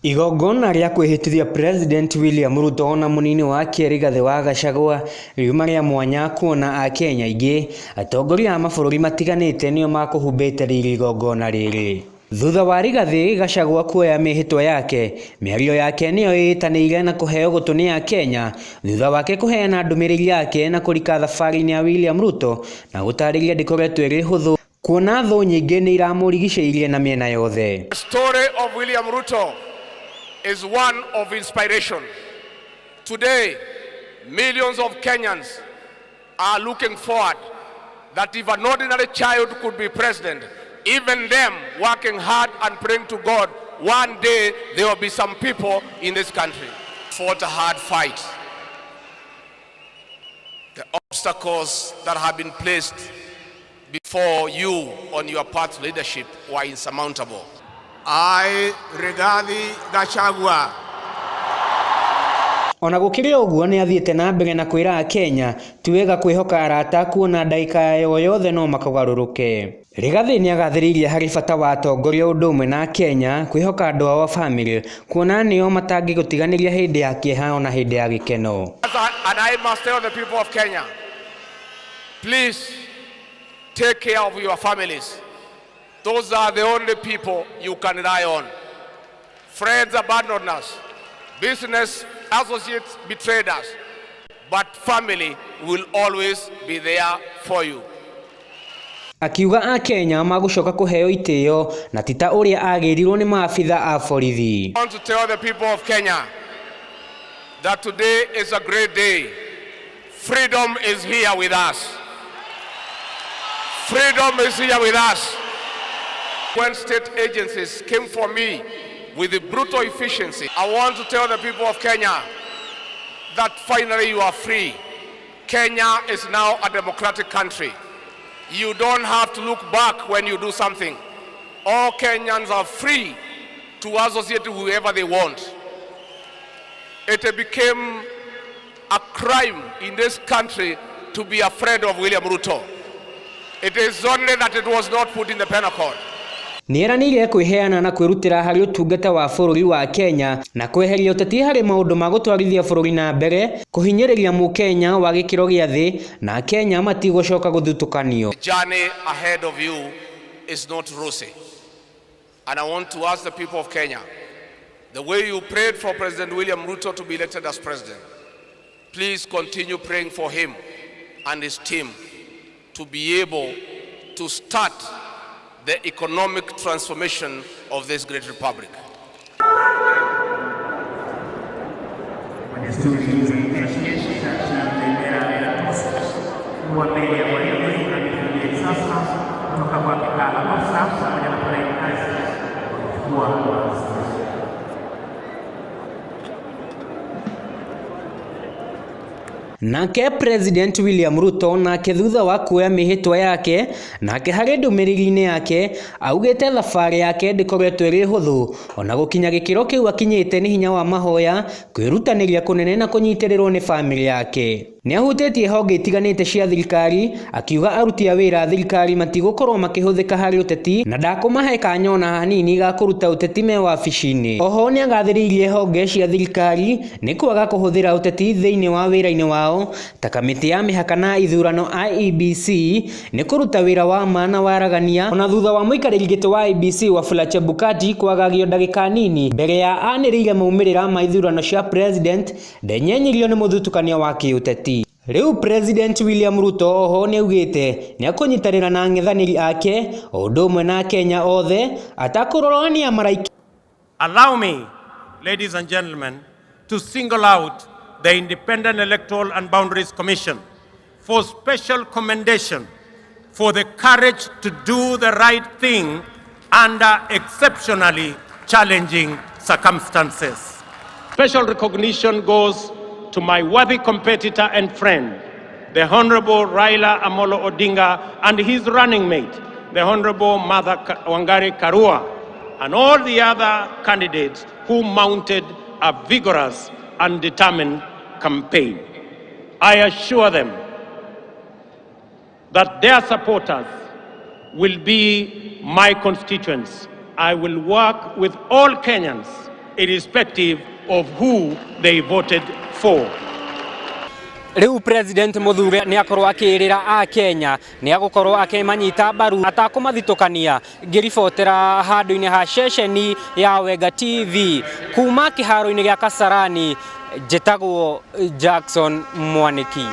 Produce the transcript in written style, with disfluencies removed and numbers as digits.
Igongona rĩa kwĩhĩtithia President William RUTO na munini wake RIGATHI wa GACHAGUA riuma rĩa mwanya kuona Akenya aingĩ atongoria a mabũrũri matiganĩte nĩo makũhumbĩte rĩrĩ igongona rĩrĩ. Thutha wa RIGATHI GACHAGUA kuoya mĩhĩtwa yake, mĩario yake nĩyo ĩtanĩire na kũheo gũtũ nĩ Akenya thutha wake kũheana ndũmĩrĩri yake na kũrika thabarĩ-inĩ ya William RUTO na gũtarĩria ndĩkoretwo ĩrĩ hũthũ kuona thũ nyingĩ nĩ iramũrigicĩirie na mĩena yothe. The story of William RUTO is one of inspiration. Today, millions of Kenyans are looking forward that if an ordinary child could be president, even them working hard and praying to God, one day there will be some people in this country. Fought a hard fight. The obstacles that have been placed before you on your path to leadership were insurmountable. I, RIGATHI GACHAGUA. Ona gũkĩrĩ ũguo nĩ athiĩte na mbere na kwĩra Akenya ti wega kwĩhoka arata kuona ndagĩka yo yothe no makagarũrũke. RIGATHI nĩ agathĩrĩirie harĩ bata wa atongoria ũndũ ũmwe na Akenya kwĩhoka andũ ao a family kuona nĩo matangĩgũtiganĩria hĩndĩ ya kĩeha ona hĩndĩ ya gĩkeno. And I must tell the people of Kenya, please take care of your families. Those are the only people you can rely on. Friends abandoned us. Business associates betrayed us. But family will always be there for you. Akiuga Akenya magũcoka kũheo itĩo na ti ta ũrĩa agĩrirwo nĩ maabitha a borithi. I want to tell the people of Kenya that today is a great day. Freedom is here with us. Freedom is here with us. When state agencies came for me with the brutal efficiency, I want to tell the people of Kenya that finally you are free. Kenya is now a democratic country. You don't have to look back when you do something. All Kenyans are free to associate with whoever they want. It became a crime in this country to be afraid of William RUTO. It is only that it was not put in the penal code. Nĩeranĩire kwĩheana na kwĩrutĩra harĩ ũtungata wa bũrũri wa Kenya na kweheria ũteti harĩ maũndũ ma gũtwarithia bũrũri na mbere, kũhinyĩrĩria mũkenya wa gĩkĩro gĩa thĩ na Kenya matigũcoka gũthutũkanio. The journey ahead of you is not rosy. And I want to ask the people of Kenya, the way you prayed for President William RUTO to be elected as president, please continue praying for him and his team to be able to start the economic transformation of this great republic. Nake President William RUTO nake thutha wa kuoya mĩhĩtwa yake nake harĩ ndũmĩrĩri-inĩ yake augĩte thabarĩ yake ndĩkoretwo ĩrĩ hũthũ ona gũkinya gĩkĩro kĩu akinyĩte nĩ hinya wa mahoya kwĩrutanĩria kũnene na kũnyitĩrĩrwo nĩ family yake. Nĩ ahutĩtie honge itiganĩte cia thirikari akiuga aruti a wĩra a thirikari matigũkorwo makĩhũthĩka harĩ ũteti na ndakũmahe kanya ona hanini ga kũruta ũteti me wabici-inĩ. Oho nĩ agathĩrĩirie honge cia thirikari nĩ kwaga kũhũthĩra ũteti thĩinĩ wa wĩra-inĩ wao ta kamĩtĩ ya mĩhaka na ithurano IEBC nĩ kũruta wĩra wa ma na waragania ona thutha wa mũikarĩri gĩtĩ wa IEBC Wafula Chebukati kwagagio ndagĩka nini mbere ya anĩrĩire maumĩrĩra ma ithurano cia president ndenyenyirio nĩ mũthutũkanio wa kĩũteti. Rĩu President William RUTO oho nĩ augĩte nĩ akũnyitanĩra na ang'ethanĩri ake o ũndũ ũmwe na Kenya othe atakũrorania maraiki. Allow me, ladies and gentlemen, to single out the Independent Electoral and Boundaries Commission for special commendation for the courage to do the right thing under exceptionally challenging circumstances. Special recognition goes to my worthy competitor and friend, the Honorable Raila Amolo Odinga and his running mate, the Honorable Martha Wangari Karua, and all the other candidates who mounted a vigorous and determined campaign. I assure them that their supporters will be my constituents. I will work with all Kenyans irrespective of who they voted for. Riu President Muthure ni akorwo akirira a Kenya ni agukorwo akimanyita baru atakumathitũkania ngiribotera handu-ini ha ceceni ya Wega TV kuma kiharo-ini gia Kasarani, njĩtagwo Jackson Mwaniki.